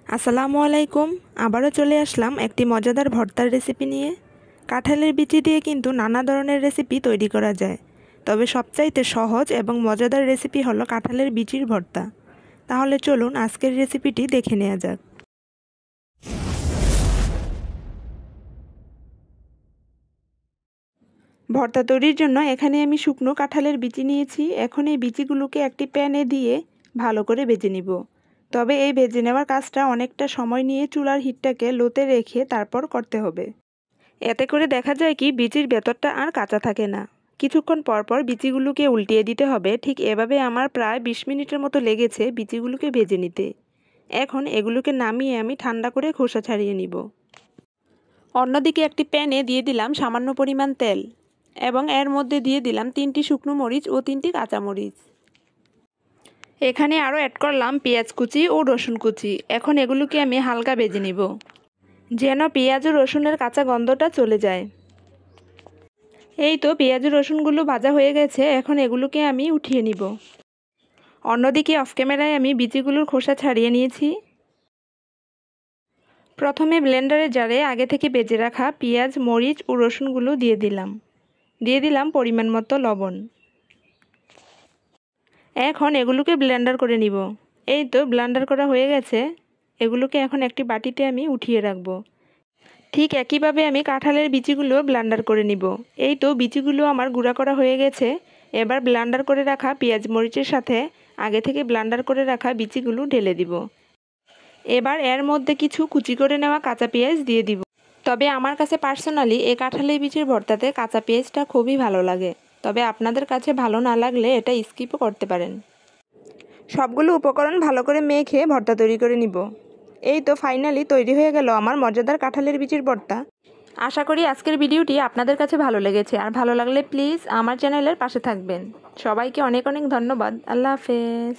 আসসালামু আলাইকুম। আবারও চলে আসলাম একটি মজাদার ভর্তার রেসিপি নিয়ে। কাঁঠালের বিচি দিয়ে কিন্তু নানা ধরনের রেসিপি তৈরি করা যায়, তবে সবচাইতে সহজ এবং মজাদার রেসিপি হলো কাঁঠালের বিচির ভর্তা। তাহলে চলুন আজকের রেসিপিটি দেখে নেওয়া যাক। ভর্তা তৈরির জন্য এখানে আমি শুকনো কাঁঠালের বিচি নিয়েছি। এখন এই বিচিগুলোকে একটি প্যানে দিয়ে ভালো করে ভেজে নিব। তবে এই ভেজে নেওয়ার কাজটা অনেকটা সময় নিয়ে চুলার হিটটাকে লোতে রেখে তারপর করতে হবে। এতে করে দেখা যায় কি বিচির ভেতরটা আর কাঁচা থাকে না। কিছুক্ষণ পরপর বিচিগুলোকে উল্টিয়ে দিতে হবে। ঠিক এভাবে আমার প্রায় 20 মিনিটের মতো লেগেছে বিচিগুলোকে ভেজে নিতে। এখন এগুলোকে নামিয়ে আমি ঠান্ডা করে খোসা ছাড়িয়ে নিব। অন্যদিকে একটি প্যানে দিয়ে দিলাম সামান্য পরিমাণ তেল এবং এর মধ্যে দিয়ে দিলাম 3টি শুকনো মরিচ ও 3টি কাঁচামরিচ। এখানে আরও অ্যাড করলাম পেঁয়াজ কুচি ও রসুন কুচি। এখন এগুলোকে আমি হালকা ভেজে নিব, যেন পেঁয়াজ ও রসুনের কাঁচা গন্ধটা চলে যায়। এই তো পেঁয়াজ ও রসুনগুলো ভাজা হয়ে গেছে। এখন এগুলোকে আমি উঠিয়ে নিব। অন্যদিকে অফ ক্যামেরায় আমি বিচিগুলোর খোসা ছাড়িয়ে নিয়েছি। প্রথমে ব্লেন্ডারের জারে আগে থেকে ভেজে রাখা পেঁয়াজ, মরিচ ও রসুনগুলো দিয়ে দিলাম পরিমাণ মতো লবণ। এখন এগুলোকে ব্লেন্ডার করে নিব। এই তো ব্লেন্ডার করা হয়ে গেছে। এগুলোকে এখন একটি বাটিতে আমি উঠিয়ে রাখব। ঠিক একইভাবে আমি কাঁঠালের বিচিগুলো ব্লেন্ডার করে নিব। এই তো বিচিগুলো আমার গুঁড়া করা হয়ে গেছে। এবার ব্লেন্ডার করে রাখা পেঁয়াজ মরিচের সাথে আগে থেকে ব্লেন্ডার করে রাখা বিচিগুলো ঢেলে দিব। এবার এর মধ্যে কিছু কুচি করে নেওয়া কাঁচা পেঁয়াজ দিয়ে দিব। তবে আমার কাছে পার্সোনালি এই কাঁঠালের বিচির ভর্তাতে কাঁচা পেঁয়াজটা খুবই ভালো লাগে। তবে আপনাদের কাছে ভালো না লাগলে এটা স্কিপও করতে পারেন। সবগুলো উপকরণ ভালো করে মেখে ভর্তা তৈরি করে নিব। এই তো ফাইনালি তৈরি হয়ে গেল আমার মজাদার কাঁঠালের বিচির ভর্তা। আশা করি আজকের ভিডিওটি আপনাদের কাছে ভালো লেগেছে। আর ভালো লাগলে প্লিজ আমার চ্যানেলের পাশে থাকবেন। সবাইকে অনেক অনেক ধন্যবাদ। আল্লাহ হাফেজ।